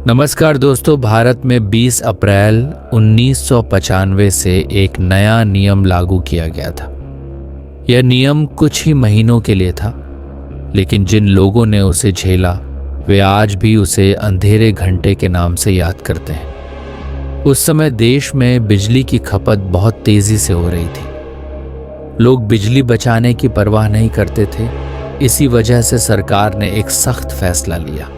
नमस्कार दोस्तों, भारत में 20 अप्रैल 1995 से एक नया नियम लागू किया गया था। यह नियम कुछ ही महीनों के लिए था, लेकिन जिन लोगों ने उसे झेला वे आज भी उसे अंधेरे घंटे के नाम से याद करते हैं। उस समय देश में बिजली की खपत बहुत तेजी से हो रही थी। लोग बिजली बचाने की परवाह नहीं करते थे। इसी वजह से सरकार ने एक सख्त फैसला लिया।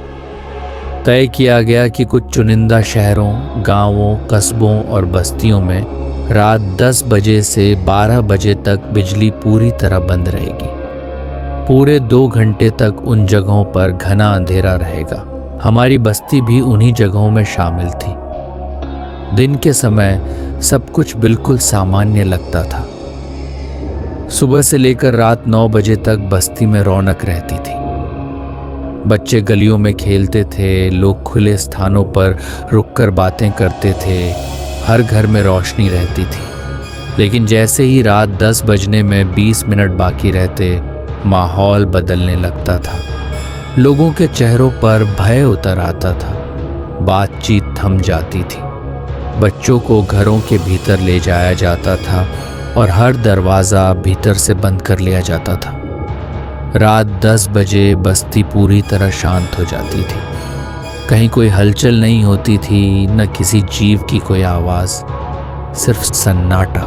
तय किया गया कि कुछ चुनिंदा शहरों, गांवों, कस्बों और बस्तियों में रात 10 बजे से 12 बजे तक बिजली पूरी तरह बंद रहेगी। पूरे 2 घंटे तक उन जगहों पर घना अंधेरा रहेगा। हमारी बस्ती भी उन्हीं जगहों में शामिल थी। दिन के समय सब कुछ बिल्कुल सामान्य लगता था। सुबह से लेकर रात 9 बजे तक बस्ती में रौनक रहती थी। बच्चे गलियों में खेलते थे, लोग खुले स्थानों पर रुककर बातें करते थे, हर घर में रोशनी रहती थी। लेकिन जैसे ही रात 10 बजने में 20 मिनट बाकी रहते, माहौल बदलने लगता था। लोगों के चेहरों पर भय उतर आता था, बातचीत थम जाती थी। बच्चों को घरों के भीतर ले जाया जाता था और हर दरवाज़ा भीतर से बंद कर लिया जाता था। रात 10 बजे बस्ती पूरी तरह शांत हो जाती थी। कहीं कोई हलचल नहीं होती थी, न किसी जीव की कोई आवाज़, सिर्फ सन्नाटा।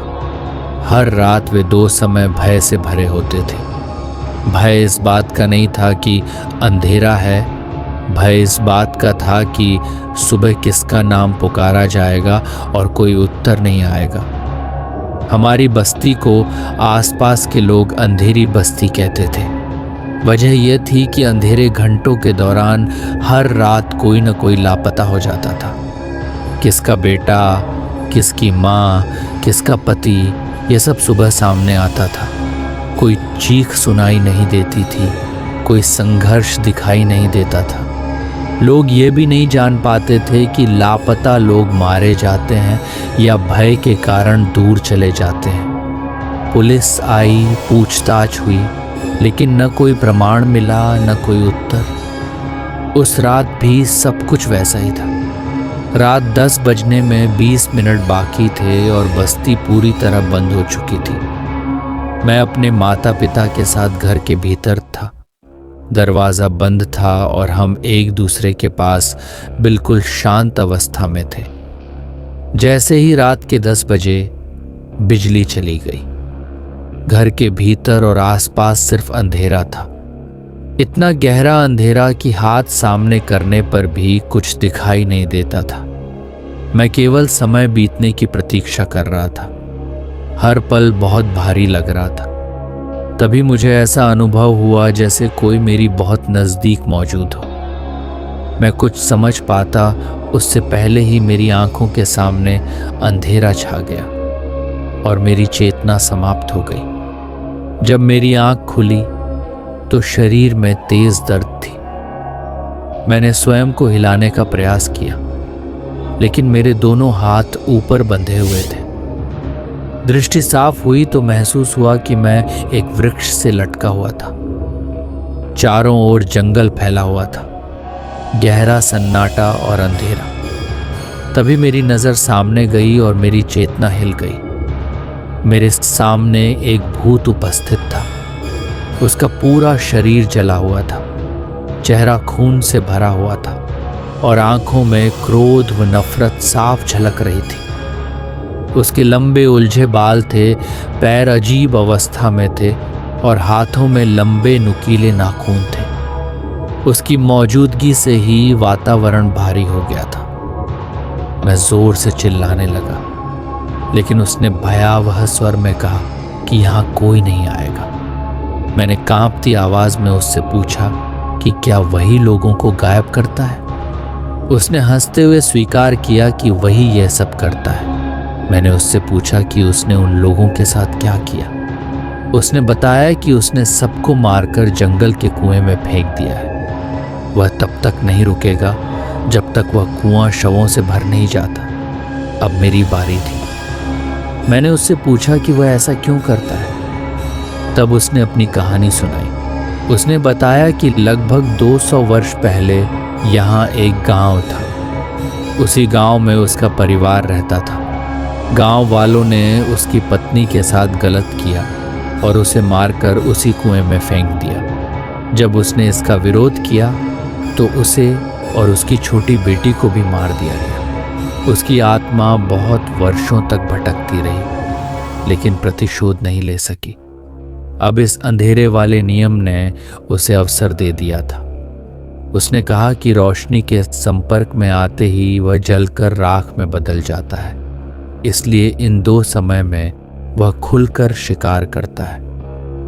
हर रात वे 2 समय भय से भरे होते थे। भय इस बात का नहीं था कि अंधेरा है, भय इस बात का था कि सुबह किसका नाम पुकारा जाएगा और कोई उत्तर नहीं आएगा। हमारी बस्ती को आसपास के लोग अंधेरी बस्ती कहते थे। वजह यह थी कि अंधेरे घंटों के दौरान हर रात कोई न कोई लापता हो जाता था। किसका बेटा, किसकी माँ, किसका पति, यह सब सुबह सामने आता था। कोई चीख सुनाई नहीं देती थी, कोई संघर्ष दिखाई नहीं देता था। लोग ये भी नहीं जान पाते थे कि लापता लोग मारे जाते हैं या भय के कारण दूर चले जाते हैं। पुलिस आई, पूछताछ हुई, लेकिन न कोई प्रमाण मिला, न कोई उत्तर। उस रात भी सब कुछ वैसा ही था। रात 10 बजने में 20 मिनट बाकी थे और बस्ती पूरी तरह बंद हो चुकी थी। मैं अपने माता पिता के साथ घर के भीतर था। दरवाज़ा बंद था और हम एक दूसरे के पास बिल्कुल शांत अवस्था में थे। जैसे ही रात के 10 बजे बिजली चली गई। घर के भीतर और आसपास सिर्फ अंधेरा था। इतना गहरा अंधेरा कि हाथ सामने करने पर भी कुछ दिखाई नहीं देता था। मैं केवल समय बीतने की प्रतीक्षा कर रहा था। हर पल बहुत भारी लग रहा था। तभी मुझे ऐसा अनुभव हुआ जैसे कोई मेरी बहुत नज़दीक मौजूद हो। मैं कुछ समझ पाता उससे पहले ही मेरी आंखों के सामने अंधेरा छा गया और मेरी चेतना समाप्त हो गई। जब मेरी आंख खुली तो शरीर में तेज दर्द थी। मैंने स्वयं को हिलाने का प्रयास किया, लेकिन मेरे दोनों हाथ ऊपर बंधे हुए थे। दृष्टि साफ हुई तो महसूस हुआ कि मैं एक वृक्ष से लटका हुआ था। चारों ओर जंगल फैला हुआ था, गहरा सन्नाटा और अंधेरा। तभी मेरी नज़र सामने गई और मेरी चेतना हिल गई। मेरे सामने एक भूत उपस्थित था। उसका पूरा शरीर जला हुआ था, चेहरा खून से भरा हुआ था और आंखों में क्रोध व नफरत साफ झलक रही थी। उसके लंबे उलझे बाल थे, पैर अजीब अवस्था में थे और हाथों में लंबे नुकीले नाखून थे। उसकी मौजूदगी से ही वातावरण भारी हो गया था। मैं जोर से चिल्लाने लगा, लेकिन उसने भयावह स्वर में कहा कि यहाँ कोई नहीं आएगा। मैंने कांपती आवाज में उससे पूछा कि क्या वही लोगों को गायब करता है? उसने हंसते हुए स्वीकार किया कि वही यह सब करता है। मैंने उससे पूछा कि उसने उन लोगों के साथ क्या किया। उसने बताया कि उसने सबको मारकर जंगल के कुएं में फेंक दिया है। वह तब तक नहीं रुकेगा जब तक वह कुआं शवों से भर नहीं जाता। अब मेरी बारी थी। मैंने उससे पूछा कि वह ऐसा क्यों करता है। तब उसने अपनी कहानी सुनाई। उसने बताया कि लगभग 200 वर्ष पहले यहाँ एक गांव था। उसी गांव में उसका परिवार रहता था। गांव वालों ने उसकी पत्नी के साथ गलत किया और उसे मारकर उसी कुएं में फेंक दिया। जब उसने इसका विरोध किया तो उसे और उसकी छोटी बेटी को भी मार दिया गया। उसकी आत्मा बहुत वर्षों तक भटकती रही, लेकिन प्रतिशोध नहीं ले सकी। अब इस अंधेरे वाले नियम ने उसे अवसर दे दिया था। उसने कहा कि रोशनी के संपर्क में आते ही वह जलकर राख में बदल जाता है, इसलिए इन 2 समय में वह खुलकर शिकार करता है।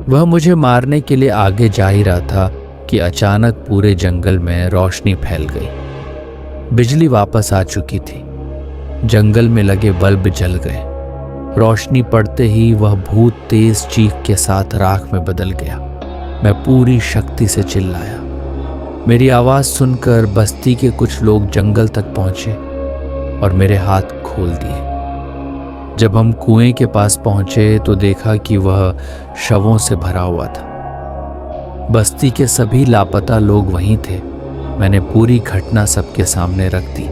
वह मुझे मारने के लिए आगे जा ही रहा था कि अचानक पूरे जंगल में रोशनी फैल गई। बिजली वापस आ चुकी थी। जंगल में लगे बल्ब जल गए। रोशनी पड़ते ही वह भूत तेज चीख के साथ राख में बदल गया। मैं पूरी शक्ति से चिल्लाया। मेरी आवाज सुनकर बस्ती के कुछ लोग जंगल तक पहुंचे और मेरे हाथ खोल दिए। जब हम कुएं के पास पहुंचे तो देखा कि वह शवों से भरा हुआ था। बस्ती के सभी लापता लोग वहीं थे। मैंने पूरी घटना सबके सामने रख दी।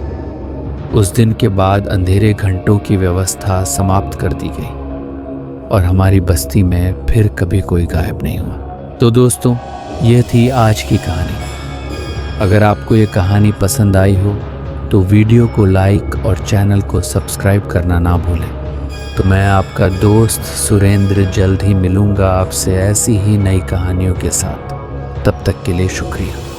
उस दिन के बाद अंधेरे घंटों की व्यवस्था समाप्त कर दी गई और हमारी बस्ती में फिर कभी कोई गायब नहीं हुआ। तो दोस्तों, यह थी आज की कहानी। अगर आपको ये कहानी पसंद आई हो तो वीडियो को लाइक और चैनल को सब्सक्राइब करना ना भूलें। तो मैं आपका दोस्त सुरेंद्र जल्द ही मिलूंगा आपसे ऐसी ही नई कहानियों के साथ। तब तक के लिए शुक्रिया।